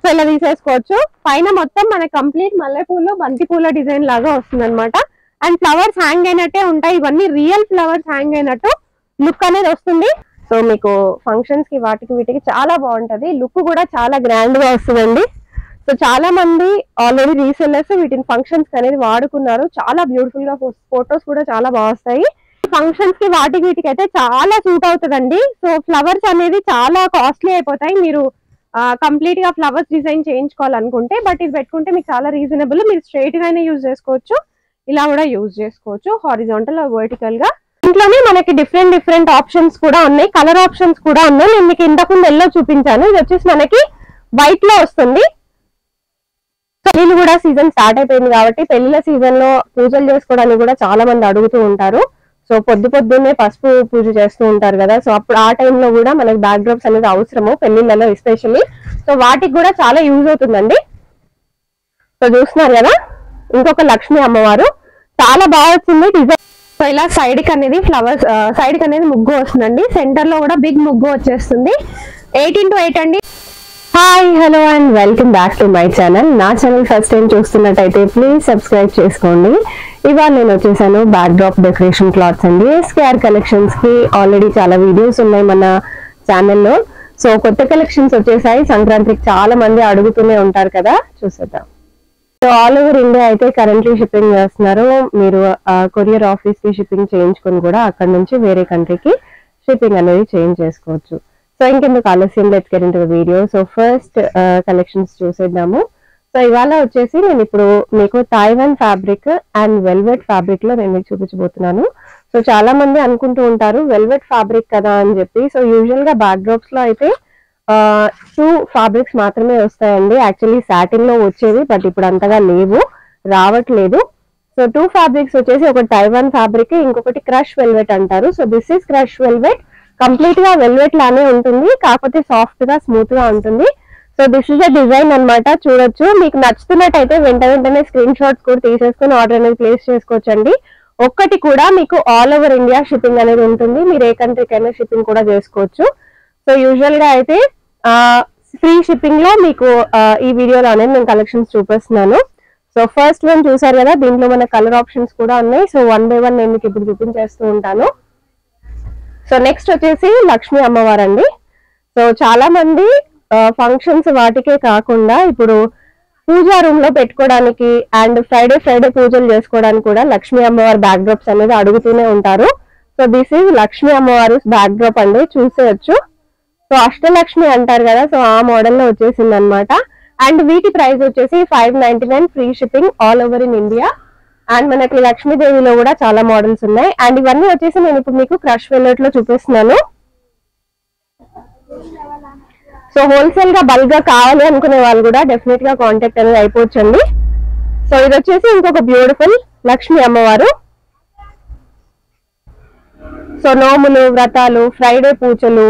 So ఇలా తీసేసుకోవచ్చు. పైన మొత్తం మనకి కంప్లీట్ మల్లెపూలు బంతిపూల డిజైన్ లాగా వస్తుంది అనమాట. అండ్ ఫ్లవర్స్ హ్యాంగ్ అయినట్టే ఉంటాయి. ఇవన్నీ రియల్ ఫ్లవర్స్ హ్యాంగ్ అయినట్టు లుక్ అనేది వస్తుంది. సో మీకు ఫంక్షన్స్ కి వాటికి వీటికి చాలా బాగుంటది. లుక్ కూడా చాలా గ్రాండ్ గా వస్తుందండి. సో చాలా మంది ఆల్రెడీ రీసెల్లర్స్ వీటిని ఫంక్షన్స్ అనేది వాడుకున్నారు. చాలా బ్యూటిఫుల్ గా ఫొటోస్ కూడా చాలా బాగా వస్తాయి. ఫంక్షన్స్ కి వాటికి వీటికి అయితే చాలా సూట్ అవుతుందండి. సో ఫ్లవర్స్ అనేది చాలా కాస్ట్లీ అయిపోతాయి మీరు కంప్లీట్ గా ఫ్లవర్స్ డిజైన్ చేయించుకోవాలనుకుంటే. బట్ ఇది పెట్టుకుంటే మీకు చాలా రీజనబుల్. మీరు స్ట్రైట్ గానే యూజ్ చేసుకోవచ్చు, ఇలా కూడా యూజ్ చేసుకోవచ్చు, హారిజాంటల్ వర్టికల్ గా. ఇంట్లోనే మనకి డిఫరెంట్ ఆప్షన్స్ కూడా ఉన్నాయి, కలర్ ఆప్షన్స్ కూడా ఉన్నాయి. నేను మీకు ఇంతకుముందు ఎల్లో చూపించాను. ఇది వచ్చేసి మనకి వైట్ లో వస్తుంది. పెళ్లిళ్ళు కూడా సీజన్ స్టార్ట్ అయిపోయింది కాబట్టి పెళ్లిళ్ళ సీజన్ లో పూజలు చేసుకోవడానికి కూడా చాలా మంది అడుగుతూ ఉంటారు. సో పొద్దున్నే పసుపు పూజ చేస్తూ ఉంటారు కదా. సో అప్పుడు ఆ టైంలో కూడా మనకి బ్యాక్ డ్రాప్స్ అనేది అవసరము పెళ్లిళ్ళలో ఎస్పెషల్లీ. సో వాటికి కూడా చాలా యూజ్ అవుతుందండి. సో చూస్తున్నారు కదా ఇంకొక లక్ష్మీ అమ్మవారు చాలా బాగా వచ్చింది డిజైన్. సో ఇలా సైడ్ కి అనేది ఫ్లవర్స్ సైడ్ కి అనేది ముగ్గు వస్తుందండి. సెంటర్ లో కూడా బిగ్ ముగ్గు వచ్చేస్తుంది. 8x8 అండి. Hi hello and welcome back to my channel. నా ఛానల్ ఫస్ట్ టైం చూస్తున్నట్టయితే ప్లీజ్ సబ్స్క్రైబ్ చేసుకోండి. ఇవాళ నేను వచ్చేసాను బ్యాక్ డ్రాప్ డెకరేషన్ క్లాత్స్ అండి. ఎస్కేఆర్ కలెక్షన్స్ కి ఆల్రెడీ చాలా వీడియోస్ ఉన్నాయి మన ఛానల్లో. సో కొత్త కలెక్షన్స్ వచ్చేసాయి. సంక్రాంతికి చాలా మంది అడుగుతూనే ఉంటారు కదా, చూసేద్దాం. సో ఆల్ ఓవర్ ఇండియా అయితే కరెంట్లీ షిప్పింగ్ చేస్తున్నారు. మీరు కొరియర్ ఆఫీస్ కి షిప్పింగ్ చేయించుకొని కూడా అక్కడ నుంచి వేరే కంట్రీకి షిప్పింగ్ అనేది చేంజ్ చేసుకోవచ్చు. సో ఇంకెందుకు ఆలస్యం, let's get into the video. So first collections చూసేద్దాము. సో ఇవాళ వచ్చేసి నేను ఇప్పుడు మీకు Taiwan fabric and velvet fabric లో నేను మీకు చూపించబోతున్నాను. సో చాలా మంది అనుకుంటూ ఉంటారు వెల్వెట్ ఫ్యాబ్రిక్ కదా అని చెప్పి. సో యూజువల్ గా బ్యాక్ డ్రాప్స్ లో అయితే 2 ఫ్యాబ్రిక్స్ మాత్రమే వస్తాయండి. యాక్చువల్లీ సాటిన్ లో వచ్చేవి, బట్ ఇప్పుడు అంతగా లేవు, రావట్లేదు. సో 2 ఫ్యాబ్రిక్స్ వచ్చేసి ఒకటి తైవాన్ ఫ్యాబ్రిక్, ఇంకొకటి క్రష్ వెల్వెట్ అంటారు. So this is crush velvet. Complete గా వెల్వెట్ లానే ఉంటుంది, కాకపోతే సాఫ్ట్ గా స్మూత్ గా ఉంటుంది. So this is the design అనమాట. చూడొచ్చు. మీకు నచ్చుతున్నట్టయితే వెంటనే స్క్రీన్ షాట్స్ కూడా తీసేసుకొని ఆర్డర్ అనేది ప్లేస్ చేసుకోవచ్చండి. ఒక్కటి కూడా మీకు ఆల్ ఓవర్ ఇండియా షిప్పింగ్ అనేది ఉంటుంది. మీరు ఏ కంట్రీకైనా షిప్పింగ్ కూడా చేసుకోవచ్చు. సో యూజువల్ గా అయితే ఫ్రీ షిప్పింగ్ లో మీకు ఈ వీడియోలో అనేది నేను కలెక్షన్స్ చూపిస్తున్నాను. సో ఫస్ట్ వన్ చూసారు కదా, దీంట్లో మన కలర్ ఆప్షన్స్ కూడా ఉన్నాయి. సో 1 by 1 నేను మీకు ఇప్పుడు చూపించేస్తూ ఉంటాను. సో నెక్స్ట్ వచ్చేసి లక్ష్మీ అమ్మవారు అండి. సో చాలా మంది ఫంక్షన్స్ వాటికే కాకుండా ఇప్పుడు పూజా రూమ్ లో పెట్టుకోవడానికి అండ్ ఫ్రైడే పూజలు చేసుకోవడానికి కూడా లక్ష్మీ అమ్మవారి బ్యాక్ డ్రాప్స్ అనేది అడుగుతూనే ఉంటారు. సో దిస్ ఈజ్ లక్ష్మీ అమ్మవారు బ్యాక్ డ్రాప్ అండి, చూసేయచ్చు. సో అష్టలక్ష్మి అంటారు కదా, సో ఆ మోడల్ లో వచ్చేసింది అనమాట. అండ్ వీటి ప్రైస్ వచ్చేసి 599 free shipping all over in India. And మనకి లక్ష్మీదేవిలో కూడా చాలా మోడల్స్ ఉన్నాయి. అండ్ ఇవన్నీ వచ్చేసి నేను ఇప్పుడు మీకు క్రష్ వెల్వెట్ లో చూపిస్తున్నాను. సో హోల్సేల్ గా బల్క్ గా కావాలి అనుకునే వాళ్ళు కూడా డెఫినెట్ గా కాంటాక్ట్ అనేది అయిపోవచ్చండి. సో ఇది వచ్చేసి ఇంకొక బ్యూటిఫుల్ లక్ష్మీ అమ్మవారు. సో నోములు, వ్రతాలు, ఫ్రైడే పూజలు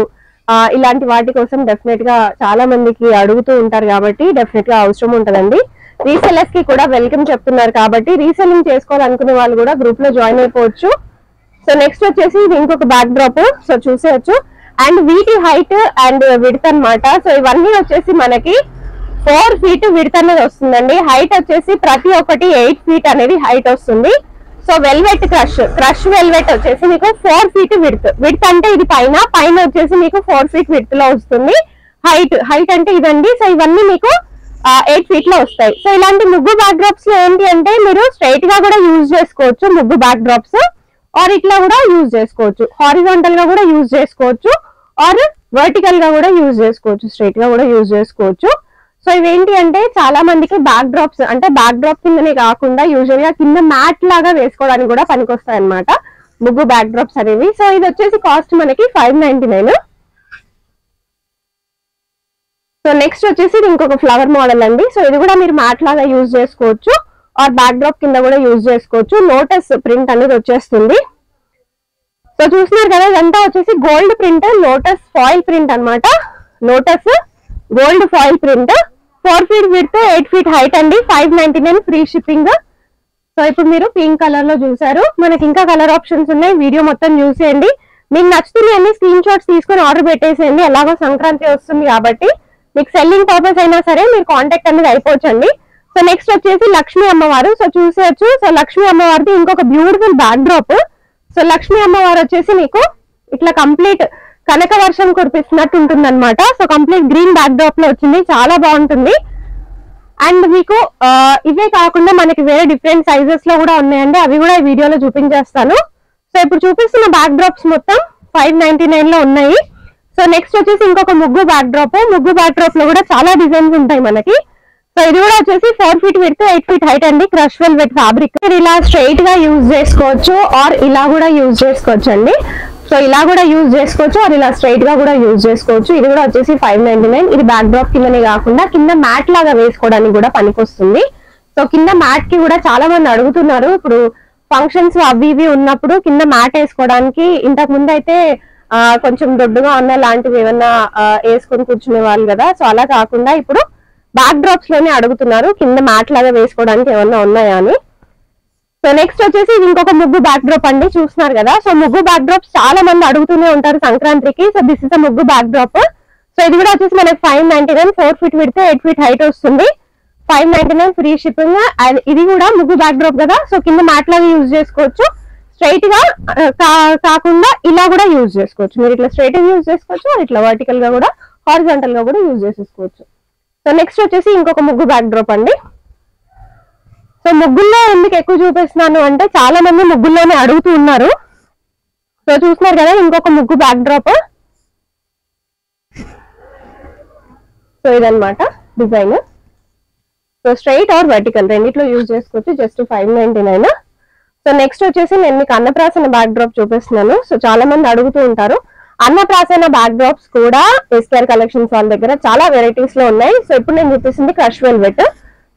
ఇలాంటి వాటి కోసం డెఫినెట్ గా చాలా మందికి అడుగుతూ ఉంటారు కాబట్టి డెఫినెట్ గా అవసరం ఉంటదండి. రీసెలర్స్ కి కూడా వెల్కమ్ చెప్తున్నారు కాబట్టి రీసెల్లింగ్ చేసుకోవాలనుకునే వాళ్ళు కూడా గ్రూప్ లో జాయిన్ అయిపోవచ్చు. సో నెక్స్ట్ వచ్చేసి ఇది ఇంకొక బ్యాక్ డ్రాప్. సో చూసేయచ్చు. అండ్ వీటి హైట్ అండ్ విడ్త్ అన్నమాట. సో ఇవన్నీ వచ్చేసి మనకి 4 feet విడ్త్ అనేది వస్తుందండి. హైట్ వచ్చేసి ప్రతి ఒక్కటి 8 feet అనేది హైట్ వస్తుంది. సో వెల్వెట్ క్రష్ వెల్వెట్ వచ్చేసి మీకు 4 feet విడ్త్ అంటే ఇది పైన వచ్చేసి మీకు 4 feet విడ్త్ లో వస్తుంది. హైట్ అంటే ఇదండి. సో ఇవన్నీ మీకు 8 feet లో వస్తాయి. సో ఇలాంటి ముగ్గు బ్యాక్ డ్రాప్స్ లో ఏంటి అంటే మీరు స్ట్రైట్ గా కూడా యూజ్ చేసుకోవచ్చు ముగ్గు బ్యాక్ డ్రాప్స్, ఆర్ ఇట్లా కూడా యూజ్ చేసుకోవచ్చు, హారిజాంటల్ గా కూడా యూజ్ చేసుకోవచ్చు, ఆర్ వర్టికల్ గా కూడా యూజ్ చేసుకోవచ్చు, స్ట్రైట్ గా కూడా యూజ్ చేసుకోవచ్చు. సో ఇవేంటి అంటే చాలా మందికి బ్యాక్ డ్రాప్స్ అంటే బ్యాక్ డ్రాప్ కిందనే కాకుండా యూజువల్ గా కింద మ్యాట్ లాగా వేసుకోవడానికి కూడా పనికొస్తాయి అనమాట ముగ్గు బ్యాక్ డ్రాప్స్ అనేవి. సో ఇది వచ్చేసి కాస్ట్ మనకి 599. సో నెక్స్ట్ వచ్చేసి ఇది ఇంకొక ఫ్లవర్ మోడల్ అండి. సో ఇది కూడా మీరు మ్యాట్ లాగా యూజ్ చేసుకోవచ్చు, ఆర్ బ్యాక్ డ్రాప్ కింద కూడా యూజ్ చేసుకోవచ్చు. లోటస్ ప్రింట్ అనేది వచ్చేస్తుంది. సో చూస్తున్నారు కదా, ఇదంతా వచ్చేసి gold print, lotus foil print అనమాట. Lotus gold foil print, 4 feet width, 8 feet height అండి. 599 ఫ్రీ షిప్పింగ్. సో ఇప్పుడు మీరు పింక్ కలర్ లో చూసారు. మనకి ఇంకా కలర్ ఆప్షన్స్ ఉన్నాయి, వీడియో మొత్తం చూసేయండి. మీకు నచ్చుతుంది అన్ని స్క్రీన్ షాట్స్ తీసుకొని ఆర్డర్ పెట్టేసేయండి. ఎలాగో సంక్రాంతి వస్తుంది కాబట్టి మీకు సెల్లింగ్ పర్పస్ అయినా సరే మీరు కాంటాక్ట్ అనేది అయిపోవచ్చండి. సో నెక్స్ట్ వచ్చేసి లక్ష్మీ అమ్మవారు. సో చూసేయచ్చు. సో లక్ష్మీ అమ్మవారిది ఇంకొక beautiful back drop. So Lakshmi అమ్మవారు వచ్చేసి మీకు ఇట్లా కంప్లీట్ కనక వర్షం కురిపిస్తున్నట్టు ఉంటుంది అనమాట. So complete green back drop లో వచ్చింది, చాలా బాగుంటుంది. అండ్ మీకు ఇవే కాకుండా మనకి వేరే డిఫరెంట్ సైజెస్ లో కూడా ఉన్నాయండి, అవి కూడా ఈ వీడియోలో చూపించేస్తాను. సో ఇప్పుడు చూపిస్తున్న బ్యాక్ డ్రాప్స్ మొత్తం 599 లో ఉన్నాయి. సో నెక్స్ట్ వచ్చేసి ఇంకొక ముగ్గు బ్యాక్ డ్రాప్. ముగ్గు బ్యాక్ డ్రాప్ లో కూడా చాలా డిజైన్స్ ఉంటాయి మనకి. సో ఇది కూడా వచ్చేసి 4 feet విడ్త్ 8 feet హైట్ అండి. Crush velvet fabric. మీరు ఇలా స్ట్రైట్ గా యూజ్ చేసుకోవచ్చు ఆర్ ఇలా కూడా యూజ్ చేసుకోవచ్చు అండి. సో ఇలా కూడా యూజ్ చేసుకోవచ్చు ఆర్ ఇలా స్ట్రైట్ గా కూడా యూజ్ చేసుకోవచ్చు. ఇది కూడా వచ్చేసి 599. ఇది బ్యాక్ డ్రాప్ కిందనే కాకుండా కింద మ్యాట్ లాగా వేసుకోవడానికి కూడా పనికొస్తుంది. సో కింద మ్యాట్ కి కూడా చాలా మంది అడుగుతున్నారు. ఇప్పుడు ఫంక్షన్స్ అవి ఇవి ఉన్నప్పుడు కింద మ్యాట్ వేసుకోవడానికి, ఇంతకు ముందు అయితే కొంచెం దొడ్డుగా ఉన్న లాంటివి ఏమన్నా వేసుకొని కూర్చునే వాళ్ళు కదా. సో అలా కాకుండా ఇప్పుడు బ్యాక్ డ్రాప్స్ లోనే అడుగుతున్నారు కింద మ్యాట్ లాగా వేసుకోవడానికి ఏమన్నా ఉన్నాయా అని. సో నెక్స్ట్ వచ్చేసి ఇది ఇంకొక ముగ్గు బ్యాక్ డ్రాప్ అండి, చూస్తున్నారు కదా. సో ముగ్గు బ్యాక్ డ్రాప్స్ చాలా మంది అడుగుతూనే ఉంటారు సంక్రాంతికి. సో దిస్ ఇస్ అ ముగ్గు బ్యాక్ డ్రాప్. సో ఇది కూడా వచ్చేసి మనకి 599. 4 feet విడ్త్ 8 feet హైట్ వస్తుంది. 599 ఫ్రీ షిప్పింగ్. ఇది కూడా ముగ్గు బ్యాక్ డ్రాప్ కదా. సో కింద మ్యాట్ లాగా యూజ్ చేసుకోవచ్చు, స్ట్రైట్ గా కాకుండా ఇలా కూడా యూజ్ చేసుకోవచ్చు. మీరు ఇట్లా స్ట్రైట్ గా యూజ్ చేసుకోవచ్చు, ఇట్లా వర్టికల్ గా కూడా హారిజాంటల్ గా కూడా యూజ్ చేసేసుకోవచ్చు. సో నెక్స్ట్ వచ్చేసి ఇంకొక ముగ్గు బ్యాక్ డ్రాప్ అండి. సో ముగ్గుల్లో ఎందుకు ఎక్కువ చూపిస్తున్నాను అంటే చాలా మంది ముగ్గుల్లోనే అడుగుతూ ఉన్నారు. సో చూస్తున్నారు కదా ఇంకొక ముగ్గు బ్యాక్ డ్రాప్. సో ఇదన్నమాట design. So straight are vertical రెండిట్లో యూజ్ చేసుకోవచ్చు. జస్ట్ 599. సో నెక్స్ట్ వచ్చేసి నేను మీకు అన్నప్రాసన బ్యాక్ డ్రాప్ చూపిస్తున్నాను. సో చాలా మంది అడుగుతూ ఉంటారు. అన్నప్రాసన బ్యాక్ డ్రాప్స్ కూడా ఎస్కేఆర్ కలెక్షన్స్ వాళ్ళ దగ్గర చాలా వెరైటీస్ లో ఉన్నాయి. సో ఇప్పుడు నేను చూపిస్తుంది క్రష్ వెల్వెట్.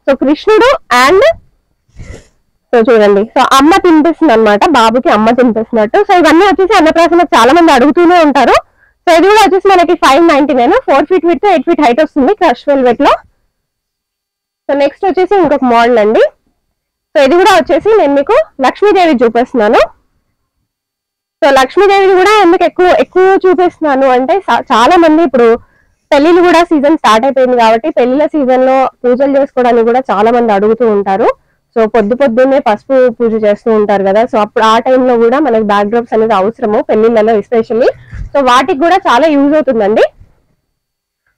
సో కృష్ణుడు అండ్ సో చూడండి, సో అమ్మ తినిపిస్తుంది అనమాట, బాబుకి అమ్మ తినిపిస్తున్నట్టు. సో ఇవన్నీ వచ్చేసి అన్నప్రాసన చాలా మంది అడుగుతూనే ఉంటారు. సో ఇది కూడా వచ్చేసి మనకి 599. 4 feet విడ్త్ 8 feet హైట్ వస్తుంది క్రష్ వెల్వెట్ లో. సో నెక్స్ట్ వచ్చేసి ఇంకొక మోడల్ అండి. సో ఇది కూడా వచ్చేసి నేను మీకు లక్ష్మీదేవి చూపిస్తున్నాను. సో లక్ష్మీదేవి కూడా ఎందుకు ఎక్కువ చూపిస్తున్నాను అంటే చాలా మంది ఇప్పుడు పెళ్లిళ్ళు కూడా సీజన్ స్టార్ట్ అయిపోయింది కాబట్టి పెళ్లిళ్ళ సీజన్ లో పూజలు చేసుకోవడానికి కూడా చాలా మంది అడుగుతూ ఉంటారు. సో పొద్దున్నే పసుపు పూజ చేస్తూ ఉంటారు కదా. సో అప్పుడు ఆ టైంలో కూడా మనకి బ్యాక్ డ్రాప్స్ అనేది అవసరము పెళ్లిళ్ళలో ఎస్పెషల్లీ. సో వాటికి కూడా చాలా యూజ్ అవుతుందండి.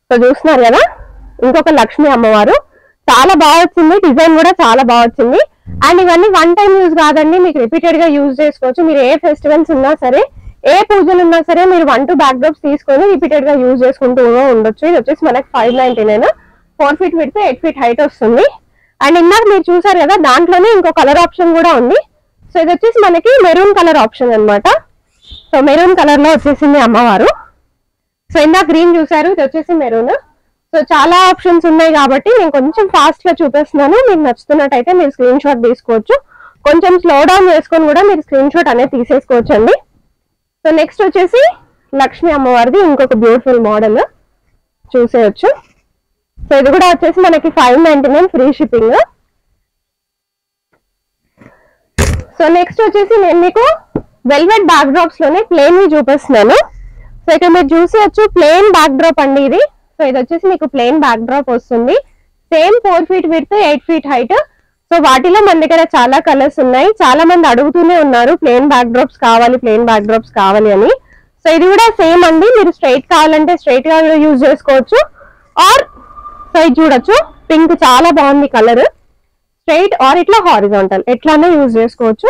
సో చూస్తున్నారు కదా ఇంకొక లక్ష్మీ అమ్మవారు, చాలా బాగా వచ్చింది. డిజైన్ కూడా చాలా బాగా వచ్చింది. అండ్ ఇవన్నీ 1 time యూజ్ కాదండి, మీకు రిపీటెడ్ గా యూజ్ చేసుకోవచ్చు. మీరు ఏ ఫెస్టివల్స్ ఉన్నా సరే, ఏ పూజలు ఉన్నా సరే మీరు 1 2 బ్యాక్ డ్రాప్స్ తీసుకొని రిపీటెడ్ గా యూజ్ చేసుకుంటూ ఉండొచ్చు. ఇది వచ్చేసి మనకి 599. 4 feet విడ్త్ 8 feet హైట్ వస్తుంది. అండ్ ఇందాక మీరు చూసారు కదా దాంట్లోనే ఇంకో కలర్ ఆప్షన్ కూడా ఉంది. సో ఇది వచ్చేసి మనకి మెరూన్ కలర్ ఆప్షన్ అనమాట. సో మెరూన్ కలర్ లో వచ్చేసింది అమ్మవారు. సో ఇందాక గ్రీన్ చూసారు, ఇది వచ్చేసి మెరూన్. సో చాలా ఆప్షన్స్ ఉన్నాయి కాబట్టి నేను కొంచెం ఫాస్ట్ గా చూపిస్తున్నాను. మీకు నచ్చుతున్నట్టయితే మీరు స్క్రీన్ షాట్ తీసుకోవచ్చు. కొంచెం స్లో డౌన్ చేసుకొని కూడా మీరు స్క్రీన్ షాట్ అనేది తీసేసుకోవచ్చు అండి. సో నెక్స్ట్ వచ్చేసి లక్ష్మీ అమ్మవారిది ఇంకొక బ్యూటిఫుల్ మోడల్ చూసేయచ్చు. సో ఇది కూడా వచ్చేసి మనకి 599 ఫ్రీ షిప్పింగ్. సో నెక్స్ట్ వచ్చేసి నేను మీకు వెల్వెట్ బ్యాక్ డ్రాప్స్ లోనే ప్లేన్ వి చూపిస్తున్నాను. సో ఇక్కడ మీరు చూసేయచ్చు ప్లేన్ బ్యాక్ డ్రాప్ అండి ఇది. సో ఇది వచ్చేసి మీకు ప్లేన్ బ్యాక్ డ్రాప్ వస్తుంది. Same 4 feet width 8 feet height. So వాటిలో మన దగ్గర చాలా కలర్స్ ఉన్నాయి. చాలా మంది అడుగుతూనే ఉన్నారు ప్లేన్ బ్యాక్ డ్రాప్స్ కావాలి, ప్లేన్ బ్యాక్ డ్రాప్స్ కావాలి అని. సో ఇది కూడా సేమ్ అండి, మీరు స్ట్రైట్ కావాలంటే స్ట్రైట్ గా కూడా యూజ్ చేసుకోవచ్చు. ఆర్ సో ఇది చూడొచ్చు పింక్ చాలా బాగుంది కలర్. స్ట్రైట్ ఆర్ ఇట్లా హారిజాంటల్ ఎట్లానే యూజ్ చేసుకోవచ్చు,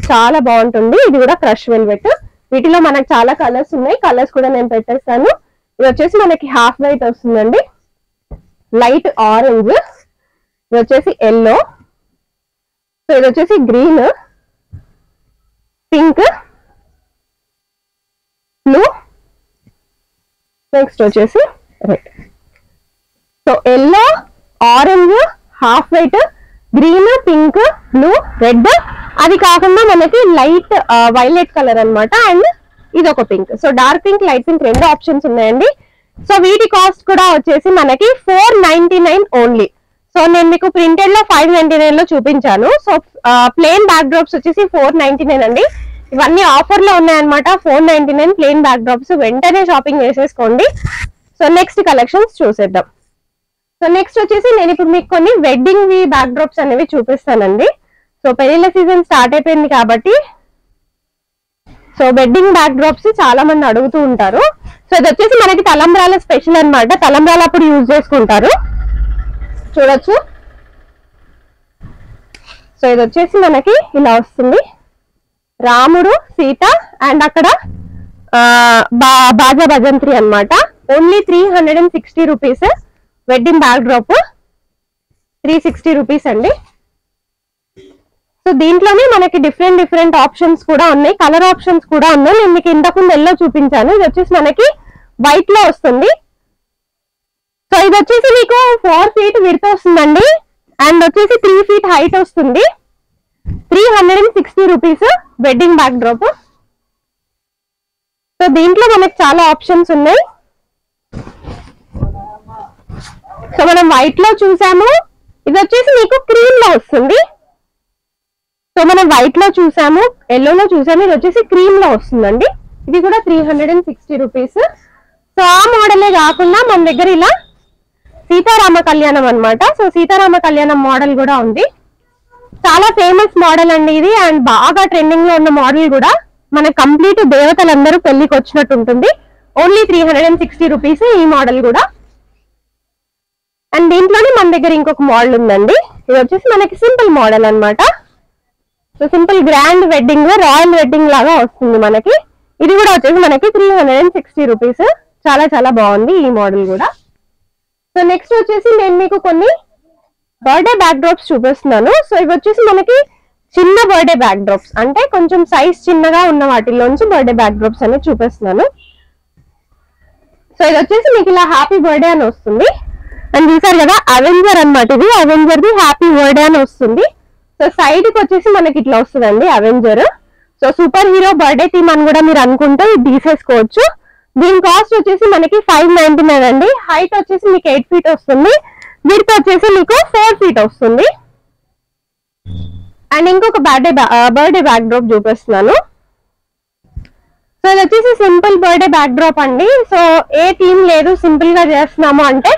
చాలా బాగుంటుంది. ఇది కూడా క్రష్ వెల్వెట్. వీటిలో మనకు చాలా కలర్స్ ఉన్నాయి, కలర్స్ కూడా నేను పెట్టేస్తాను. ఇది వచ్చేసి మనకి హాఫ్ వైట్ వస్తుందండి, లైట్ ఆరెంజ్, ఇది వచ్చేసి ఎల్లో, సో ఇది వచ్చేసి గ్రీన్, పింక్, బ్లూ, నెక్స్ట్ వచ్చేసి red. So yellow, orange, half white, green, pink, blue, red. అది కాకుండా మనకి లైట్ వైలెట్ కలర్ అన్నమాట. అండ్ ఇది ఒక pink. So dark pink, light pink రెండు ఆప్షన్స్ ఉన్నాయండి. సో వీటి కాస్ట్ కూడా వచ్చేసి మనకి 499 ఓన్లీ. సో నేను మీకు ప్రింటెడ్ లో 599 లో చూపించాను. సో ప్లేన్ బ్యాక్ డ్రాప్స్ వచ్చేసి 499 అండి. ఇవన్నీ ఆఫర్ లో ఉన్నాయన్నమాట. 499 ప్లేన్ బ్యాక్ డ్రాప్స్, వెంటనే షాపింగ్ చేసేసుకోండి. సో నెక్స్ట్ కలెక్షన్స్ చూసేద్దాం. సో నెక్స్ట్ వచ్చేసి నేను ఇప్పుడు మీకు కొన్ని వెడ్డింగ్ వి బ్యాక్ డ్రాప్స్ అనేవి చూపిస్తానండి. సో పెళ్లిళ్ళ సీజన్ స్టార్ట్ అయిపోయింది కాబట్టి సో వెడ్డింగ్ బ్యాక్ డ్రాప్స్ చాలా మంది అడుగుతూ ఉంటారు. సో ఇది వచ్చేసి మనకి తలంబ్రాల స్పెషల్ అన్నమాట. తలంబ్రాల అప్పుడు యూజ్ చేసుకుంటారు. చూడొచ్చు. సో ఇది వచ్చేసి మనకి ఇలా వస్తుంది, రాముడు సీత అండ్ అక్కడ బాజా భజంత్రి అన్నమాట. Only 360 rupees wedding back drop, 360 rupees అండి. సో దీంట్లోనే మనకి డిఫరెంట్ ఆప్షన్స్ కూడా ఉన్నాయి, కలర్ ఆప్షన్స్ కూడా ఉన్నాయి. నేను మీకు ఇంతకుముందు ఎల్లో చూపించాను. ఇది వచ్చేసి మనకి వైట్ లో వస్తుంది. సో ఇది వచ్చేసి మీకు 4 feet విడ్త్ వస్తుందండి అండ్ వచ్చేసి 3 feet హైట్ వస్తుంది. 360 rupees wedding back drop. So దీంట్లో మనకి చాలా ఆప్షన్స్ ఉన్నాయి. సో మనం వైట్ లో చూసాము, ఇది వచ్చేసి మీకు క్రీమ్ లో వస్తుంది. సో మనం వైట్ లో చూసాము, ఎల్లో లో చూసాము, ఇది వచ్చేసి క్రీమ్ లో వస్తుందండి. ఇది కూడా 360 రూపీస్. సో ఆ మోడలే కాకుండా మన దగ్గర ఇలా సీతారామ కళ్యాణం అన్నమాట. సో సీతారామ కళ్యాణం మోడల్ కూడా ఉంది. చాలా ఫేమస్ మోడల్ అండి ఇది అండ్ బాగా ట్రెండింగ్ లో ఉన్న మోడల్ కూడా. మన కంప్లీట్ దేవతలందరూ పెళ్లికి వచ్చినట్టు ఉంటుంది. ఓన్లీ 360 రూపీస్ ఈ మోడల్ కూడా. అండ్ దీంట్లోనే మన దగ్గర ఇంకొక మోడల్ ఉందండి. ఇది వచ్చేసి మనకి సింపుల్ మోడల్ అన్నమాట. So simple grand wedding, royal wedding లాగా వస్తుంది మనకి. ఇది కూడా వచ్చేసి మనకి 360 రూపీస్. చాలా చాలా బాగుంది ఈ మోడల్ కూడా. సో నెక్స్ట్ వచ్చేసి నేను మీకు కొన్ని బర్త్డే బ్యాక్ డ్రాప్స్ చూపిస్తున్నాను. సో ఇవి వచ్చేసి మనకి చిన్న బర్త్డే బ్యాక్ డ్రాప్స్, అంటే కొంచెం సైజ్ చిన్నగా ఉన్న వాటిల్లోంచి బర్త్డే బ్యాక్ డ్రాప్స్ అనేది చూపిస్తున్నాను. సో ఇది వచ్చేసి మీకు ఇలా హ్యాపీ బర్త్డే అని వస్తుంది. అండ్ చూసారు కదా అవెంజర్ అన్నమాట. ఇది అవెంజర్ ది హ్యాపీ బర్త్డే అని వస్తుంది. సో సైడ్ కి వచ్చేసి మనకి ఇట్లా వస్తుందండి Avenger. So super hero birthday theme అని కూడా మీరు అనుకుంటే ఇది తీసేసుకోవచ్చు. దీని కాస్ట్ వచ్చేసి మనకి 599 అండి. హైట్ వచ్చేసి మీకు 8 feet వస్తుంది, విడ్త్ వచ్చేసి మీకు 4 feet వస్తుంది. అండ్ ఇంకొక బర్త్డే బ్యాక్ డ్రాప్ చూపిస్తున్నాను. సో ఇది వచ్చేసి సింపుల్ బర్త్డే బ్యాక్ డ్రాప్ అండి. సో ఏ థీమ్ లేదు, సింపుల్ గా చేస్తున్నాము అంటే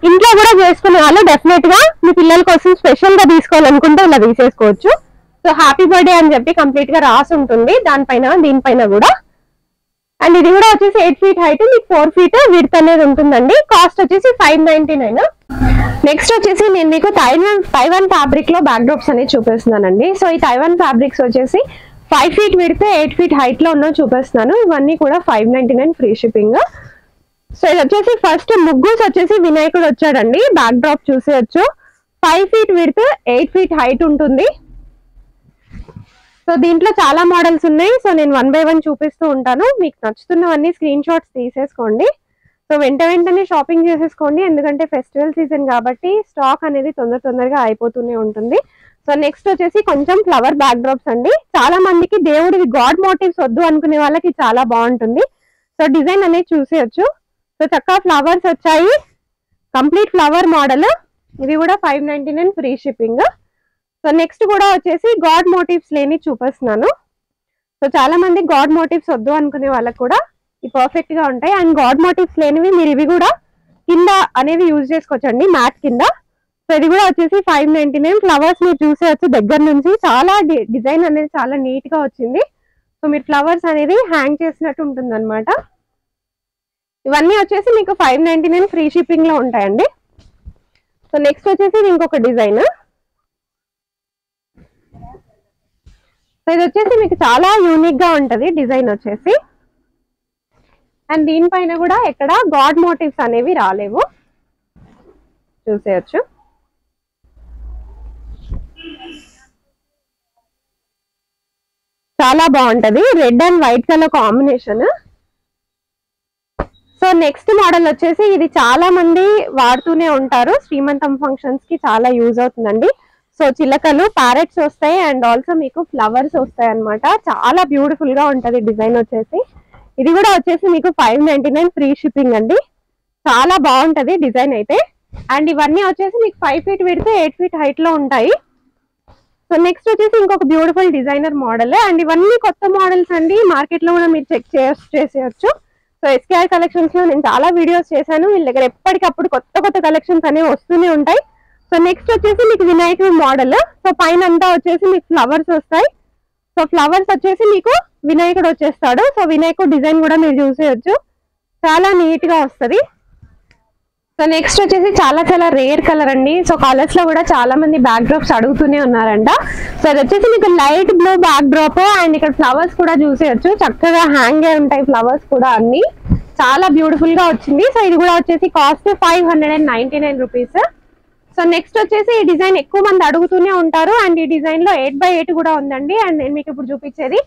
ఇంట్లో కూడా చేసుకునే వాళ్ళు డెఫినెట్ గా మీ పిల్లల కోసం స్పెషల్ గా తీసుకోవాలనుకుంటే ఇలా తీసేసుకోవచ్చు. సో హ్యాపీ బర్త్డే అని చెప్పి కంప్లీట్ గా రాసి ఉంటుంది దానిపైన, దీనిపైన కూడా. అండ్ ఇది కూడా వచ్చేసి 8 feet హైట్, మీకు 4 feet విడ్త్ అనేది ఉంటుందండి. కాస్ట్ వచ్చేసి 599. నెక్స్ట్ వచ్చేసి నేను మీకు తైవాన్ ఫ్యాబ్రిక్ లో బ్యాక్ డ్రాప్స్ అనేది చూపిస్తున్నానండి. సో ఈ తైవాన్ ఫ్యాబ్రిక్స్ వచ్చేసి 5 feet విడ్త్, 8 feet హైట్ లో ఉన్న చూపిస్తున్నాను. ఇవన్నీ కూడా 599 ఫ్రీ షిప్పింగ్. సో ఇది వచ్చేసి ఫస్ట్ ముగ్గుస్ వచ్చేసి వినాయకుడు వచ్చాడండి. బ్యాక్ డ్రాప్ చూసేయచ్చు. 5 feet విడ్త్, 8 feet హైట్ ఉంటుంది. సో దీంట్లో చాలా మోడల్స్ ఉన్నాయి. సో నేను 1 by 1 చూపిస్తూ ఉంటాను. మీకు నచ్చుతున్నవన్నీ స్క్రీన్ షాట్స్ తీసేసుకోండి. సో వెంటనే షాపింగ్ చేసేసుకోండి, ఎందుకంటే ఫెస్టివల్ సీజన్ కాబట్టి స్టాక్ అనేది తొందరగా అయిపోతూనే ఉంటుంది. సో నెక్స్ట్ వచ్చేసి కొంచెం ఫ్లవర్ బ్యాక్ డ్రాప్స్ అండి. చాలా మందికి దేవుడివి గాడ్ మోటివ్స్ వద్దు అనుకునే వాళ్ళకి చాలా బాగుంటుంది. సో డిజైన్ అనేది చూసేయచ్చు. సో చక్కగా ఫ్లవర్స్ వచ్చాయి, కంప్లీట్ ఫ్లవర్ మోడల్. ఇది కూడా 599 ఫ్రీ షిప్పింగ్. సో నెక్స్ట్ కూడా వచ్చేసి గాడ్ మోటివ్స్ లేని చూపిస్తున్నాను. సో చాలా మంది గాడ్ మోటివ్స్ వద్దు అనుకునే వాళ్ళకి కూడా ఇవి పర్ఫెక్ట్ గా ఉంటాయి. అండ్ గాడ్ మోటివ్స్ లేనివి మీరు ఇవి కూడా కింద అనేవి యూజ్ చేసుకోవచ్చండి, మ్యాట్ కింద. సో ఇది కూడా వచ్చేసి 599. ఫ్లవర్స్ మీరు చూసేయచ్చు దగ్గర నుంచి. చాలా డిజైన్ అనేది చాలా నీట్ గా వచ్చింది. సో మీరు ఫ్లవర్స్ అనేది హ్యాంగ్ చేసినట్టు ఉంటుంది అనమాట. ఇవన్నీ వచ్చేసి మీకు 599 ఫ్రీ షిప్పింగ్ లో ఉంటాయండి. సో నెక్స్ట్ వచ్చేసి ఇంకొక డిజైన్. సో ఇది వచ్చేసి మీకు చాలా యూనిక్ గా ఉంటది డిజైన్ వచ్చేసి. అండ్ దీనిపైన కూడా ఎక్కడ గాడ్ మోటివ్స్ అనేవి రాలేవు, చూసేయచ్చు. చాలా బాగుంటది, red and white colour combination. So next model వచ్చేసి ఇది చాలా మంది వాడుతూనే ఉంటారు, శ్రీమంతం ఫంక్షన్స్ కి చాలా యూజ్ అవుతుందండి. సో చిలకలు, ప్యారెట్స్ వస్తాయి అండ్ ఆల్సో మీకు ఫ్లవర్స్ వస్తాయి అన్నమాట. చాలా బ్యూటిఫుల్ గా ఉంటది డిజైన్ వచ్చేసి. ఇది కూడా వచ్చేసి మీకు 599 ఫ్రీ షిప్పింగ్ అండి. చాలా బాగుంటది డిజైన్ అయితే. అండ్ ఇవన్నీ వచ్చేసి మీకు 5 feet విడ్త్, 8 feet హైట్ లో ఉంటాయి. సో నెక్స్ట్ వచ్చేసి ఇంకొక బ్యూటిఫుల్ డిజైనర్ మోడల్. అండ్ ఇవన్నీ కొత్త మోడల్స్ అండి, మార్కెట్ లో కూడా మీరు చెక్ చేసేయచ్చు. సో సో SKR కలెక్షన్స్ లో నేను చాలా వీడియోస్ చేశాను. వీళ్ళ దగ్గర ఎప్పటికప్పుడు కొత్త కొత్త కలెక్షన్స్ అనేవి వస్తూనే ఉంటాయి. సో నెక్స్ట్ వచ్చేసి మీకు వినాయకుడు మోడల్. సో పైన అంతా వచ్చేసి మీకు ఫ్లవర్స్ వస్తాయి. సో ఫ్లవర్స్ వచ్చేసి మీకు వినాయకుడు వచ్చేస్తాడు. సో వినాయకుడు డిజైన్ కూడా మీరు చూసేయచ్చు, చాలా నీట్ గా వస్తుంది. సో నెక్స్ట్ వచ్చేసి చాలా చాలా రేర్ కలర్ అండి. సో కలర్స్ లో కూడా చాలా మంది బ్యాక్ డ్రాప్స్ అడుగుతూనే ఉన్నారంట. సో అది వచ్చేసి మీకు light blue back drop and ఇక్కడ ఫ్లవర్స్ కూడా చూసేయచ్చు, చక్కగా హ్యాంగ్ అయి ఉంటాయి ఫ్లవర్స్ కూడా, అన్ని చాలా బ్యూటిఫుల్ గా వచ్చింది. సో ఇది కూడా వచ్చేసి కాస్ట్ 599 రూపీస్. సో నెక్స్ట్ వచ్చేసి ఈ డిజైన్ ఎక్కువ మంది అడుగుతూనే ఉంటారు అండ్ ఈ డిజైన్ లో 8x8 కూడా ఉందండి. అండ్ నేను మీకు ఇప్పుడు చూపించేది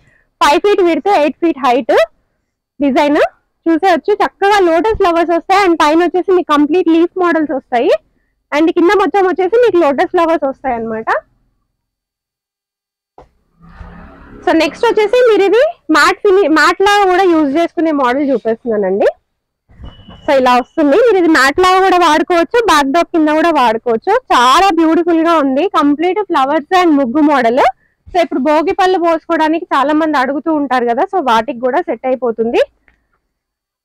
5 feet width 8 feet height design చూసేయచ్చు. చక్కగా లోటస్ ఫ్లవర్స్ వస్తాయి అండ్ పైన వచ్చేసి మీకు కంప్లీట్ లీఫ్ మోడల్స్ వస్తాయి అండ్ కింద మొత్తం వచ్చేసి మీకు లోటస్ ఫ్లవర్స్ వస్తాయి అన్నమాట. సో నెక్స్ట్ వచ్చేసి మీరు ఇది మ్యాట్ లాగా కూడా యూజ్ చేసుకునే మోడల్ చూపిస్తున్నానండి. సో ఇలా వస్తుంది, మీరు ఇది మ్యాట్ లాగా కూడా వాడుకోవచ్చు, బ్యాక్ డ్రాప్ కింద కూడా వాడుకోవచ్చు. చాలా బ్యూటిఫుల్ గా ఉంది, కంప్లీట్ ఫ్లవర్స్ అండ్ ముగ్గు మోడల్. సో ఇప్పుడు భోగి పళ్ళు పోసుకోవడానికి చాలా మంది అడుగుతూ ఉంటారు కదా, సో వాటికి కూడా సెట్ అయిపోతుంది.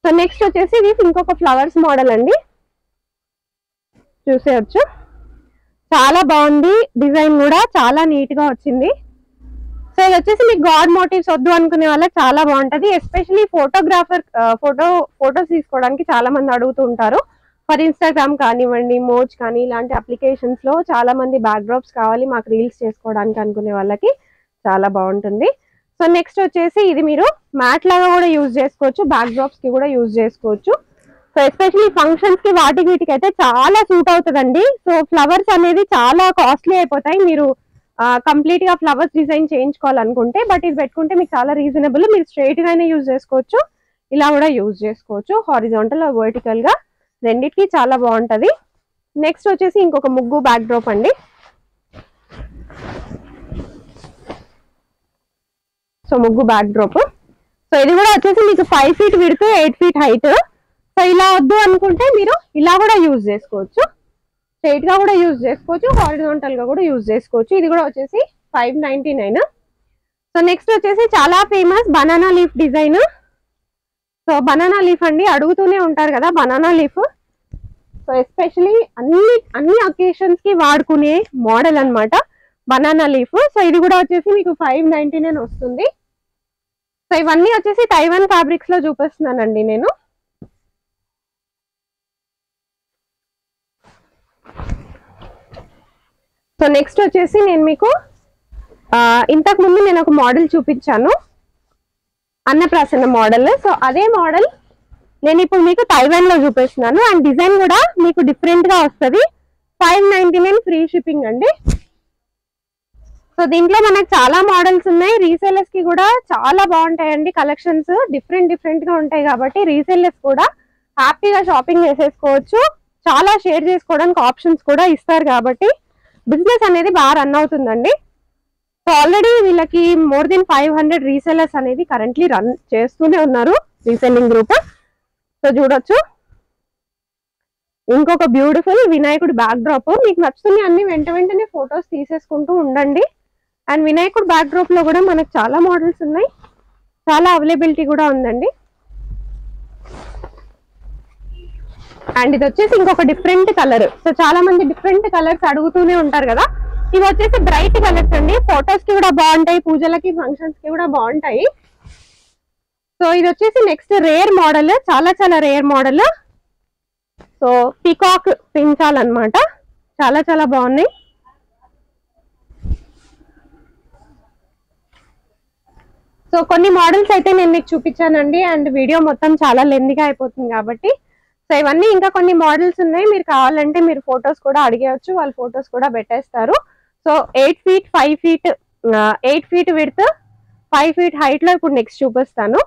సో నెక్స్ట్ వచ్చేసి ఇది ఇంకొక ఫ్లవర్స్ మోడల్ అండి, చూసేయచ్చు. చాలా బాగుంది డిజైన్ కూడా, చాలా నీట్ గా వచ్చింది. సో ఇది వచ్చేసి మీకు గాడ్ మోటివ్స్ వద్దు అనుకునే వాళ్ళకి చాలా బాగుంటది. ఎస్పెషల్లీ ఫోటోగ్రాఫర్ ఫోటోస్ తీసుకోవడానికి చాలా మంది అడుగుతూ ఉంటారు. ఫర్ ఇన్స్టాగ్రామ్ కానివ్వండి, మోజ్ కానీ ఇలాంటి అప్లికేషన్స్ లో చాలా మంది బ్యాక్ డ్రాప్స్ కావాలి మాకు రీల్స్ చేసుకోవడానికి అనుకునే వాళ్ళకి చాలా బాగుంటుంది. సో నెక్స్ట్ వచ్చేసి ఇది మీరు మ్యాట్ లాగా కూడా యూజ్ చేసుకోవచ్చు, బ్యాక్ డ్రాప్స్ కి కూడా యూజ్ చేసుకోవచ్చు. సో ఎస్పెషల్లీ ఫంక్షన్స్ కి వాటికి వీటికి అయితే చాలా సూట్ అవుతుందండి. సో ఫ్లవర్స్ అనేది చాలా కాస్ట్లీ అయిపోతాయి మీరు కంప్లీట్ గా ఫ్లవర్స్ డిజైన్ చేయించుకోవాలనుకుంటే. బట్ ఇది పెట్టుకుంటే మీకు చాలా రీజనబుల్, మీరు స్ట్రైట్ గానే యూజ్ చేసుకోవచ్చు, ఇలా కూడా యూజ్ చేసుకోవచ్చు, హారిజాంటల్ వర్టికల్ గా రెండింటికి చాలా బాగుంటది. నెక్స్ట్ వచ్చేసి ఇంకొక ముగ్గు బ్యాక్ డ్రాప్ అండి. సో ముగ్గు బ్యాక్ డ్రాప్. సో ఇది కూడా వచ్చేసి మీకు 5 feet width 8 feet height. So ఇలా వద్దు అనుకుంటే మీరు ఇలా కూడా యూజ్ చేసుకోవచ్చు, స్ట్రైట్ గా కూడా యూజ్ చేసుకోవచ్చు, హారిజాంటల్ గా కూడా యూజ్ చేసుకోవచ్చు. ఇది కూడా వచ్చేసి 599. సో నెక్స్ట్ వచ్చేసి చాలా famous banana leaf design. So banana leaf అండి, అడుగుతూనే ఉంటారు కదా బనానా లీఫ్. సో ఎస్పెషలీ అన్ని అకేషన్స్ కి వాడుకునే మోడల్ అన్నమాట బనానా లీఫ్. సో ఇది కూడా వచ్చేసి మీకు 599 వస్తుంది. సో ఇవన్నీ వచ్చేసి తైవాన్ ఫ్యాబ్రిక్స్ లో చూపిస్తున్నానండి నేను. సో నెక్స్ట్ వచ్చేసి నేను మీకు ఇంతకు ముందు నేను ఒక మోడల్ చూపించాను, అన్నప్రాసన మోడల్. సో అదే మోడల్ నేను ఇప్పుడు మీకు తైవాన్ లో చూపిస్తున్నాను అండ్ డిజైన్ కూడా మీకు డిఫరెంట్ గా వస్తుంది. 599 ఫ్రీ షిప్పింగ్ అండి. సో దీంట్లో మనకు చాలా మోడల్స్ ఉన్నాయి, రీసేలర్స్ కి కూడా చాలా బాగుంటాయండి కలెక్షన్స్, డిఫరెంట్ గా ఉంటాయి కాబట్టి రీసేలర్స్ కూడా హ్యాపీగా షాపింగ్ చేసేసుకోవచ్చు. చాలా షేర్ చేసుకోవడానికి ఆప్షన్స్ కూడా ఇస్తారు కాబట్టి బిజినెస్ అనేది బాగా రన్ అవుతుందండి. సో ఆల్రెడీ వీళ్ళకి మోర్ దెన్ 500 రీసెలర్స్ అనేది కరెంట్లీ రన్ చేస్తూనే ఉన్నారు, రీసెల్లింగ్ గ్రూప్. సో చూడొచ్చు ఇంకొక బ్యూటిఫుల్ వినాయకుడు బ్యాక్ డ్రాప్. మీకు నచ్చుతుంది అన్ని వెంటనే ఫొటోస్ తీసేసుకుంటూ ఉండండి. అండ్ వినాయకుడు బ్యాక్ డ్రాప్ లో కూడా మనకు చాలా మోడల్స్ ఉన్నాయి, చాలా అవైలబిలిటీ కూడా ఉందండి. అండ్ ఇది వచ్చేసి ఇంకొక డిఫరెంట్ కలర్. సో చాలా మంది డిఫరెంట్ కలర్స్ అడుగుతూనే ఉంటారు కదా, ఇవి వచ్చేసి బ్రైట్ కలర్స్ అండి, ఫొటోస్ కి కూడా బాగుంటాయి, పూజలకి ఫంక్షన్స్ కి కూడా బాగుంటాయి. సో ఇది వచ్చేసి నెక్స్ట్ రేర్ మోడల్, చాలా రేర్ మోడల్. సో పీకాక్ పెంచాలన్నమాట, చాలా బాగున్నాయి. సో కొన్ని మోడల్స్ అయితే నేను మీకు చూపించానండి అండ్ వీడియో మొత్తం చాలా లెంతీగా అయిపోతుంది కాబట్టి. సో ఇవన్నీ ఇంకా కొన్ని మోడల్స్ ఉన్నాయి, మీరు కావాలంటే మీరు ఫొటోస్ కూడా అడిగేయచ్చు, వాళ్ళు ఫొటోస్ కూడా పెట్టేస్తారు. So 8 feet 5 feet 8 feet width 5 feet height లో ఇప్పుడు నెక్స్ట్ చూపిస్తాను.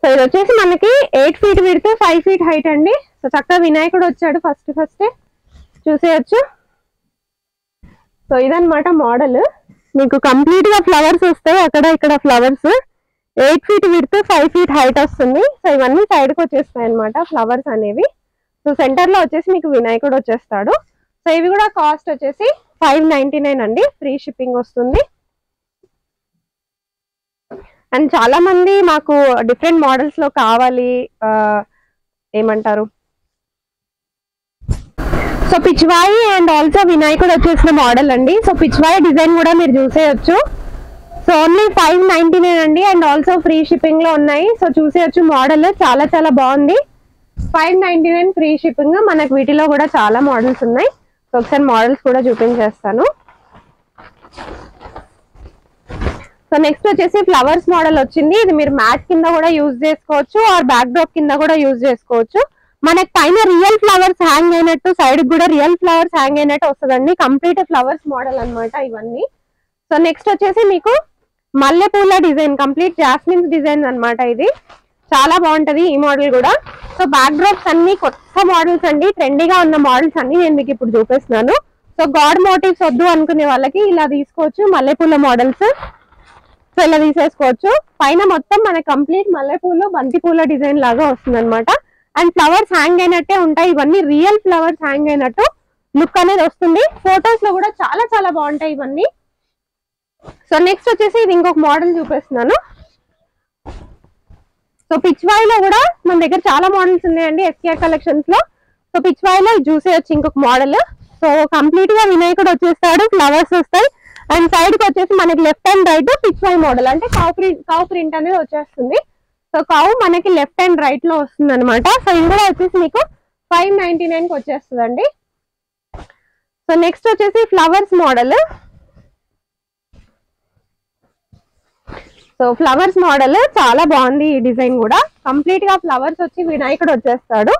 సో ఇది వచ్చేసి మనకి 8 feet విడ్త్ 5 feet హైట్ అండి. సో చక్కగా వినాయకుడు వచ్చాడు ఫస్ట్ చూసేయచ్చు. సో ఇదన్నమాట మోడల్, మీకు కంప్లీట్ గా ఫ్లవర్స్ వస్తాయి, అక్కడ ఇక్కడ flowers. 8 feet width 5 feet height వస్తుంది. సో ఇవన్నీ సైడ్ కి వచ్చేస్తాయి అనమాట ఫ్లవర్స్ అనేవి. సో సెంటర్ లో వచ్చేసి మీకు వినాయకుడు వచ్చేస్తాడు. సో ఇవి కూడా కాస్ట్ వచ్చేసి 599 అండి, ఫ్రీ షిప్పింగ్ వస్తుంది. అండ్ చాలా మంది మాకు డిఫరెంట్ మోడల్స్ లో కావాలి ఏమంటారు, సో పిచ్వాయి అండ్ ఆల్సో వినాయకుడు వచ్చేసిన మోడల్ అండి. సో పిచ్వాయి డిజైన్ కూడా మీరు చూసేయచ్చు. సో ఓన్లీ 599 అండి అండ్ ఆల్సో ఫ్రీ షిప్పింగ్ లో ఉన్నాయి. సో చూసేయచ్చు, మోడల్ చాలా చాలా బాగుంది. 599 ఫ్రీ షిప్పింగ్. మనకు వీటిలో కూడా చాలా మోడల్స్ ఉన్నాయి. సో ఒకసారి మోడల్స్ కూడా చూపించేస్తాను. సో నెక్స్ట్ వచ్చేసి ఫ్లవర్స్ మోడల్ వచ్చింది. ఇది మీరు మ్యాట్ కింద కూడా యూజ్ చేసుకోవచ్చు ఆర్ బ్యాక్ డ్రాప్ కింద కూడా యూజ్ చేసుకోవచ్చు. మనకి పైన రియల్ ఫ్లవర్స్ హ్యాంగ్ అయినట్టు, సైడ్ కూడా రియల్ ఫ్లవర్స్ హ్యాంగ్ అయినట్టు వస్తుందండి. కంప్లీట్ ఫ్లవర్స్ మోడల్ అన్నమాట ఇవన్నీ. సో నెక్స్ట్ వచ్చేసి మీకు మల్లెపూల డిజైన్, కంప్లీట్ జాస్మిన్స్ డిజైన్ అన్నమాట. ఇది చాలా బాగుంటది ఈ మోడల్ కూడా. సో బ్యాక్ డ్రాప్స్ అన్ని కొత్త మోడల్స్ అండి, ట్రెండీగా ఉన్న మోడల్స్ అన్ని నేను మీకు ఇప్పుడు చూపిస్తున్నాను. సో గాడ్ మోటివ్స్ వద్దు అనుకునే వాళ్ళకి ఇలా తీసుకోవచ్చు, మల్లెపూల మోడల్స్. సో ఇలా తీసేసుకోవచ్చు. పైన మొత్తం మన కంప్లీట్ మల్లెపూలు బంతిపూల డిజైన్ లాగా వస్తుంది అనమాట. అండ్ ఫ్లవర్స్ హ్యాంగ్ అయినట్టే ఉంటాయి. ఇవన్నీ రియల్ ఫ్లవర్స్ హ్యాంగ్ అయినట్టు లుక్ అనేది వస్తుంది. ఫొటోస్ లో కూడా చాలా చాలా బాగుంటాయి ఇవన్నీ. సో నెక్స్ట్ వచ్చేసి ఇది ఇంకొక మోడల్ చూపిస్తున్నాను. సో పిచ్వాయిలో కూడా మన దగ్గర చాలా మోడల్స్ ఉన్నాయండి ఎస్కేఆర్ కలెక్షన్స్ లో. సో పిచ్వాయిలో చూసేయచ్చు ఇంకొక మోడల్. సో కంప్లీట్ గా వినాయకుడు వచ్చేస్తాడు, ఫ్లవర్స్ వస్తాయి. అండ్ సైడ్ కి వచ్చేసి మనకి left and right Pichwai model, అంటే కౌ ప్రింట్ అనేది వచ్చేస్తుంది. సో కౌ మనకి లెఫ్ట్ అండ్ రైట్ లో వస్తుంది అనమాట. సో ఇది కూడా వచ్చేసి మీకు 599 కి వచ్చేస్తుందండి. సో నెక్స్ట్ వచ్చేసి flowers model. So flowers model చాలా బాగుంది ఈ డిజైన్ కూడా. కంప్లీట్ గా ఫ్లవర్స్ వచ్చి వినాయకుడు వచ్చేస్తాడు.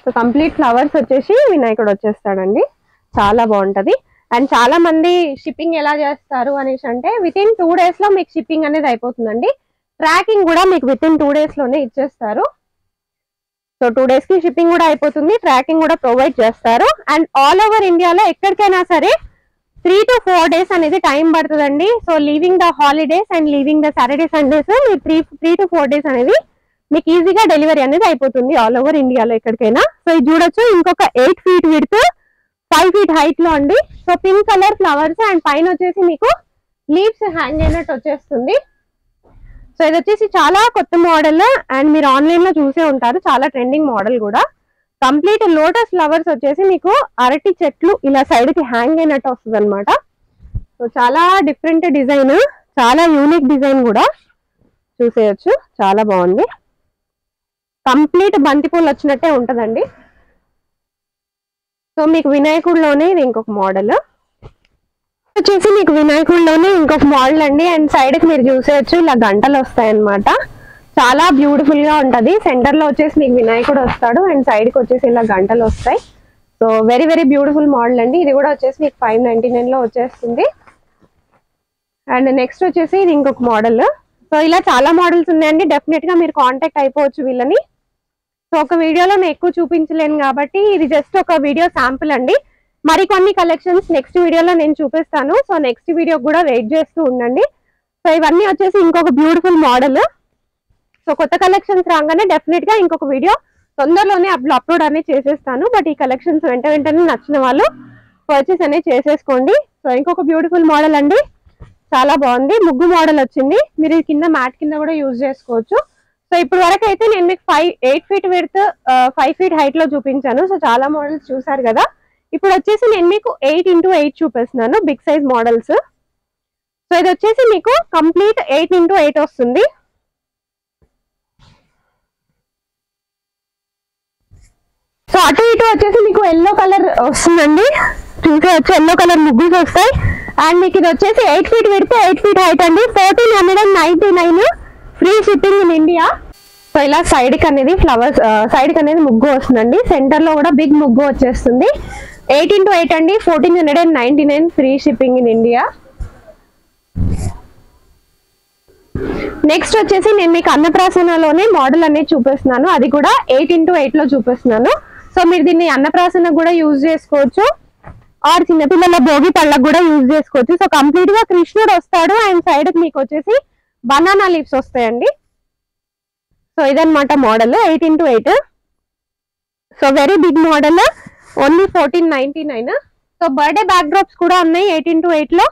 సో కంప్లీట్ ఫ్లవర్స్ వచ్చేసి వినాయకుడు వచ్చేస్తాడండి. చాలా బాగుంటది. అండ్ చాలా మంది షిప్పింగ్ ఎలా చేస్తారు అనేసి అంటే వితిన్ 2 days లో మీకు షిప్పింగ్ అనేది అయిపోతుందండి. ట్రాకింగ్ కూడా మీకు వితిన్ 2 days లోనే ఇచ్చేస్తారు. సో 2 days కి షిప్పింగ్ కూడా అయిపోతుంది, ట్రాకింగ్ కూడా ప్రొవైడ్ చేస్తారు. అండ్ ఆల్ ఓవర్ ఇండియాలో ఎక్కడికైనా సరే 3 to 4 days అనేది టైం పడుతుందండి. So leaving the holidays and leaving the Saturday Sundays మీరు 3 to 4 days అనేది మీకు ఈజీగా డెలివరీ అనేది అయిపోతుంది ఆల్ ఓవర్ ఇండియాలో ఎక్కడికైనా. సో ఇది చూడొచ్చు, ఇంకొక 8 feet విడ్త్ 5 feet హైట్ లో అండి. So pink colour flowers and పైన వచ్చేసి మీకు లీవ్స్ హ్యాంగ్ అయినట్టు వచ్చేస్తుంది. సో ఇది వచ్చేసి చాలా కొత్త మోడల్ అండ్ మీరు ఆన్లైన్ లో చూసే ఉంటారు, చాలా ట్రెండింగ్ మోడల్ కూడా. కంప్లీట్ లోటస్ ఫ్లవర్స్ వచ్చేసి మీకు అరటి చెట్లు ఇలా సైడ్ కి హ్యాంగ్ అయినట్టు వస్తుంది అనమాట. సో చాలా డిఫరెంట్ డిజైన్, చాలా యూనిక్ డిజైన్ కూడా చూసేయచ్చు, చాలా బాగుంది. కంప్లీట్ బంతిపూలు వచ్చినట్టే ఉంటదండి. సో మీకు వినాయకుడిలోనే ఇది ఇంకొక మోడల్ వచ్చేసి మీకు వినాయకుడిలోనే ఇంకొక మోడల్ అండి. అండ్ సైడ్ కి మీరు చూసేయచ్చు ఇలా గంటలు వస్తాయి అన్నమాట. చాలా బ్యూటిఫుల్ గా ఉంటది. సెంటర్ లో వచ్చేసి మీకు వినాయకుడు వస్తాడు అండ్ సైడ్ కి వచ్చేసి ఇలా గంటలు వస్తాయి. So very very beautiful model అండి. ఇది కూడా వచ్చేసి మీకు 599 లో వచ్చేస్తుంది. అండ్ నెక్స్ట్ వచ్చేసి ఇది ఇంకొక మోడల్. సో ఇలా చాలా మోడల్స్ ఉన్నాయండి. డెఫినెట్ గా మీరు కాంటాక్ట్ అయిపోవచ్చు వీళ్ళని. సో ఒక వీడియోలో నేను ఎక్కువ చూపించలేను కాబట్టి ఇది జస్ట్ ఒక వీడియో శాంపుల్ అండి. మరికొన్ని కలెక్షన్స్ నెక్స్ట్ వీడియోలో నేను చూపిస్తాను. సో నెక్స్ట్ వీడియో కూడా వెయిట్ చేస్తూ ఉండండి. సో ఇవన్నీ వచ్చేసి ఇంకొక బ్యూటిఫుల్ మోడల్. సో కొత్త కలెక్షన్స్ రాగానే డెఫినెట్ గా ఇంకొక వీడియో తొందరలోనే అప్లోడ్ అనేది చేసేస్తాను. బట్ ఈ కలెక్షన్స్ వెంటనే నచ్చిన వాళ్ళు పర్చేస్ అనేది చేసేసుకోండి. సో ఇంకొక బ్యూటిఫుల్ మోడల్ అండి, చాలా బాగుంది. ముగ్గు మోడల్ వచ్చింది. మీరు కింద మ్యాట్ కింద కూడా యూజ్ చేసుకోవచ్చు. సో ఇప్పుడు వరకు అయితే నేను మీకు 8 feet విడ్త్ 5 feet హైట్ లో చూపించాను. సో చాలా మోడల్స్ చూసారు కదా. ఇప్పుడు వచ్చేసి నేను మీకు 8 into 8 చూపిస్తున్నాను, బిగ్ సైజ్ మోడల్స్. సో ఇది వచ్చేసి మీకు కంప్లీట్ 8 into 8 వస్తుంది. సో అటు ఇటు వచ్చేసి మీకు ఎల్లో కలర్ వస్తుందండి. చూసేయచ్చు, ఎల్లో కలర్ ముగ్గులు వస్తాయి. అండ్ మీకు ఇది వచ్చేసి 8 feet విడ్త్ 8 feet హైట్ అండి. 1499 free shipping in India. So ఇలా సైడ్ కి అనేది ఫ్లవర్స్, సైడ్ కి అనేది ముగ్గు వస్తుందండి. సెంటర్ లో కూడా బిగ్ ముగ్గు వచ్చేస్తుంది. 8 into 8 అండి, 1499 free shipping in India. Next వచ్చేసి నేను మీకు అన్నప్రాసనలోనే మోడల్ అనేది చూపిస్తున్నాను. అది కూడా 8 into 8 లో చూపిస్తున్నాను. సో మీరు దీన్ని అన్నప్రాసన కూడా యూజ్ చేసుకోవచ్చు ఆర్ చిన్నపిల్లల భోగి పళ్ళకు కూడా యూజ్ చేసుకోవచ్చు. సో కంప్లీట్ గా కృష్ణుడు వస్తాడు అండ్ సైడ్ కి మీకు వచ్చేసి బనానా లీవ్స్ వస్తాయండి. సో ఇదన్నమాట model 8 into 8. So very big model, only 1499. So birthday backdrops కూడా ఉన్నాయి 18x8 లో.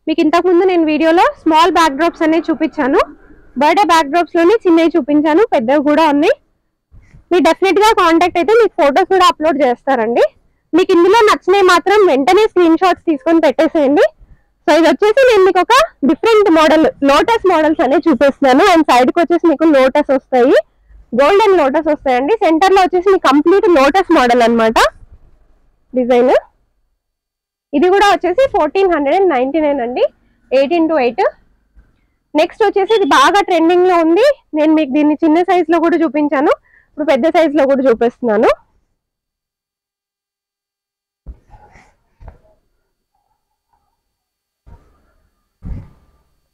మీకు ఇంతకు ముందు నేను వీడియోలో స్మాల్ బ్యాక్ డ్రాప్స్ అనేవి చూపించాను. బర్త్డే బ్యాక్ డ్రాప్స్ లోని చిన్నవి చూపించాను, పెద్దవి కూడా ఉన్నాయి. మీరు డెఫినెట్ గా కాంటాక్ట్ అయితే మీకు ఫొటోస్ కూడా అప్లోడ్ చేస్తారండి. మీకు ఇందులో నచ్చినవి మాత్రం వెంటనే స్క్రీన్ షాట్స్ తీసుకొని పెట్టేసేయండి. సో ఇది వచ్చేసి నేను మీకు ఒక డిఫరెంట్ మోడల్ లోటస్ మోడల్స్ అనేవి చూపిస్తున్నాను. అండ్ సైడ్ కి వచ్చేసి మీకు లోటస్ వస్తాయి, గోల్డెన్ లోటస్ వస్తాయండి. సెంటర్ లో వచ్చేసి మీకు కంప్లీట్ లోటస్ మోడల్ అన్నమాట డిజైన్. ఇది కూడా వచ్చేసి 1499 అండి, 18x8. నెక్స్ట్ వచ్చేసి ఇది బాగా ట్రెండింగ్ లో ఉంది. నేను మీకు దీన్ని చిన్న సైజ్ లో కూడా చూపించాను, ఇప్పుడు పెద్ద సైజ్ లో కూడా చూపిస్తున్నాను.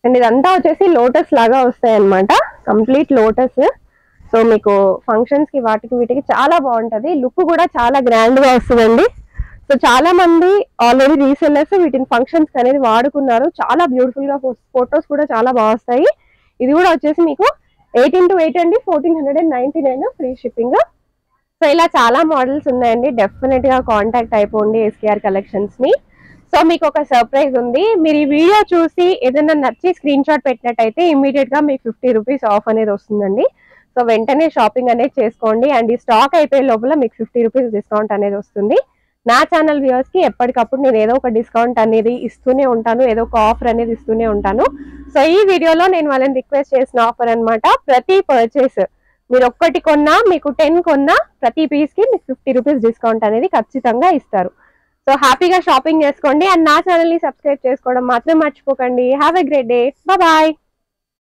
అండ్ ఇదంతా వచ్చేసి లోటస్ లాగా వస్తాయి అన్నమాట, కంప్లీట్ లోటస్. సో మీకు ఫంక్షన్స్ కి వాటికి వీటికి చాలా బాగుంటది, లుక్ కూడా చాలా గ్రాండ్ గా వస్తుందండి. సో చాలా మంది ఆల్రెడీ రీసెల్లర్స్ వీటిని ఫంక్షన్స్ అనేది వాడుకున్నారు, చాలా బ్యూటిఫుల్ గా ఫొటోస్ కూడా చాలా బాగా వస్తాయి. ఇది కూడా వచ్చేసి మీకు 18x8 అండి, 1499 ఫ్రీ షిప్పింగ్. సో ఇలా చాలా మోడల్స్ ఉన్నాయండి, డెఫినెట్ గా కాంటాక్ట్ అయిపోండి SKR కలెక్షన్స్ ని. సో మీకు ఒక సర్ప్రైజ్ ఉంది, మీరు ఈ వీడియో చూసి ఏదైనా నచ్చి స్క్రీన్ షాట్ పెట్టినట్టయితే ఇమీడియట్ గా మీకు 50 రూపీస్ ఆఫ్ అనేది వస్తుందండి. సో వెంటనే షాపింగ్ అనేది చేసుకోండి. అండ్ ఈ స్టాక్ అయిపోయే లోపల మీకు 50 రూపీస్ డిస్కౌంట్ అనేది వస్తుంది. నా ఛానల్ వ్యూవర్స్ కి ఎప్పటికప్పుడు నేను ఏదో ఒక డిస్కౌంట్ అనేది ఇస్తూనే ఉంటాను, ఏదో ఒక ఆఫర్ అనేది ఇస్తూనే ఉంటాను. సో ఈ వీడియోలో నేను వాళ్ళని రిక్వెస్ట్ చేసిన ఆఫర్ అన్నమాట, ప్రతి పర్చేస్ మీరు ఒక్కటి కొన్నా మీకు 10 కొన్నా ప్రతి పీస్ కి మీకు 50 రూపీస్ డిస్కౌంట్ అనేది ఖచ్చితంగా ఇస్తారు. సో హ్యాపీగా షాపింగ్ చేసుకోండి. అండ్ నా ఛానల్ ని సబ్స్క్రైబ్ చేసుకోవడం మాత్రం మర్చిపోకండి. Have a great day, bye.